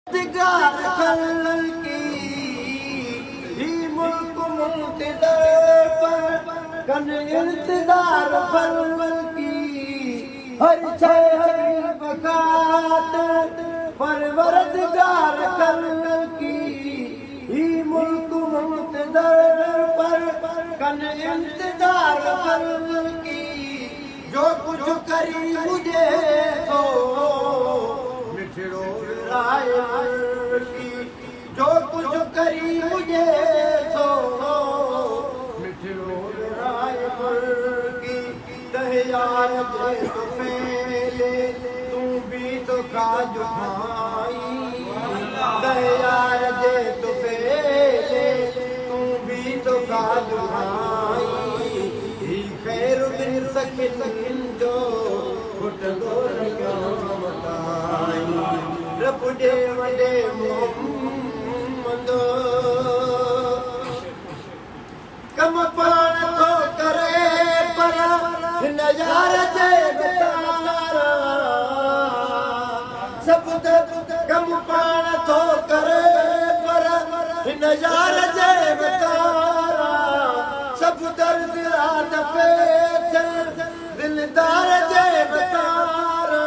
दिगार खलल की ही मुल्क मुंतज़र पर कन इंतजार खलल की हर शय हबीब खातिर परवरदिगार खलल की ही मुल्क मुंतज़र पर कन इंतजार खलल की जो कुछ करी मुझे तो मिठड़ो की जो कुछ करी मुझे सो मिठड़ो की तैयार जे तो फेले तू भी तो काज भाई तैयार जे तो फेले तू भी तो काज भाई ही खैर दिन सखिन जो घुटंदो न बताई रब दे वॾे मोहम्मद कम पाण थो करे पर हिन यार जे बेतारा सभु कम पाण थो करे पर हिन यार जे बेतारा सभु दर्द रात पे दिलदार जे बेतारा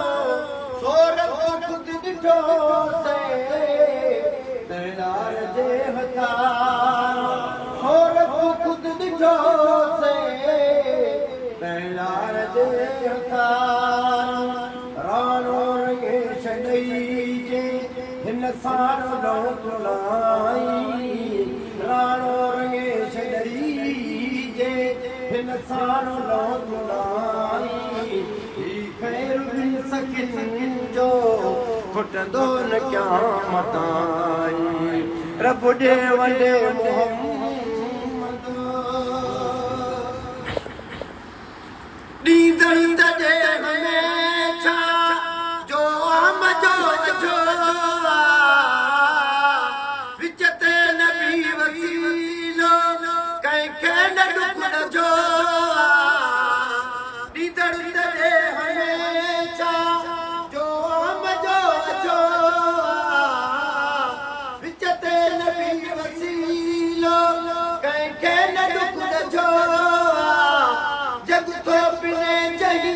तैयार जे हथार और खुद दिठो से तैयार जे हथार राणो रंगे छॾई जे हिन सार नो तुलाई राणो रंगे छॾई जे हिन सार नो तुलाई खैर बिन सखिन जो घुटंदो न क़यामत आई रब दे वॾे मोहम्मद ॾींदड़ तॾे हमेशा जो आम जो झोला विच ते नबी वसीलो कंहिंखे न ॾुकंदो ॾींदड़ तॾे हमेशा जो आम जो विच ते नबी वसीलो कंहिंखे न ॾुकंदो जग थो पिने जही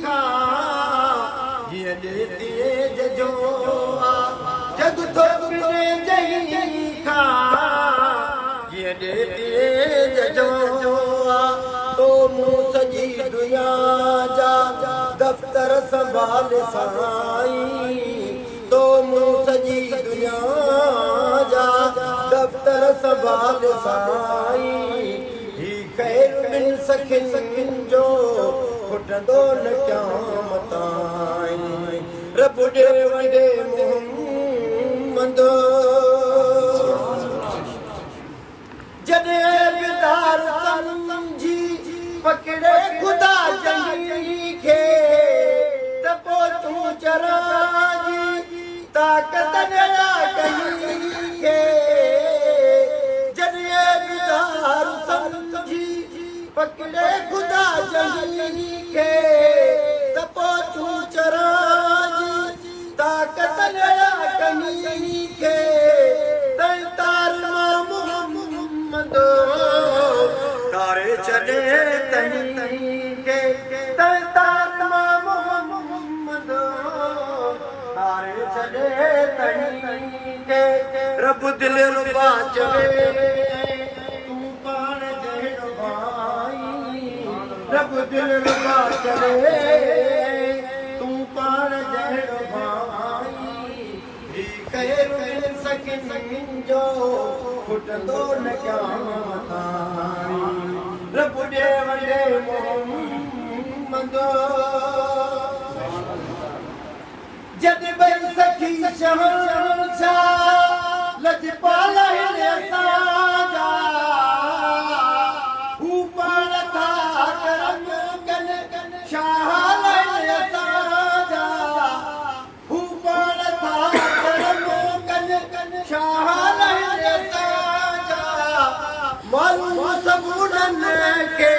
खां जीअं ॾेतीअ जो जग थो पिने जही खां जीअं ॾेतीअ जो तो मूं सॼी दुनिया जा दफ़्तर संभाल साईं तो मूं सॼी दुनिया जा दफ़्तर संभाल साईं ही खैर बिन सखिन जो घुटंदो न क़यामत आई रब दे वॾे मोहम्मद जॾहिं बिदार समझी पकड़े खुदा जही खे त पोइ तूं चराजी ताक़त नया कही खे जॾहिं बिदार समझी पकड़े खुदा जही खे त पोइ तूं चराजी ताक़त नया कही खे तैं तार मोहम्मद तारे छॾे तहीं के तैं तार मोहम्मद तारे छॾे तहीं के रब दिल रुबा चवे तूं पाण जहिड़ो भाई रब दिल रुबा चवे तूं पाण जहिड़ो भाई ही खैर बिन सखिन जो घुटंदो न क़यामत आई रब दे वॾे मोहम्मद जद बई सखी शहंशाह लजपाल हिन असांजा हू पाण था करम कन शाह हिन असांजा हू पाण था करम कन शाह हिन असांजा मालूम सबूरन के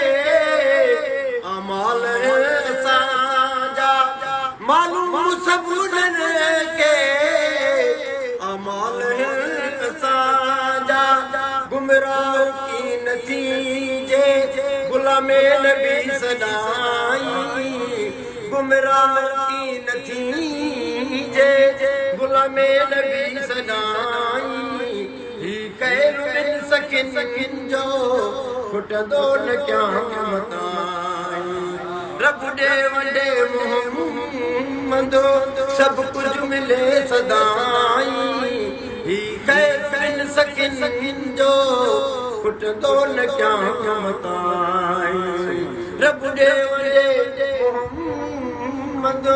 अमाल असांजा मालूम सबूरन के हाल है असांजा गुमराह की नतीजे गुलामे नबी सदाई गुमराह की नतीजे गुलामे नबी सदाई ही कैर बिन सकिन जो खुटदो न क्या मताई रब दे वडे मोहम्मद सब कुछ मिले सदाई ही कैर बिन सकिन जो खुटदो न क्या मताई रब दे वडे मोहम्मद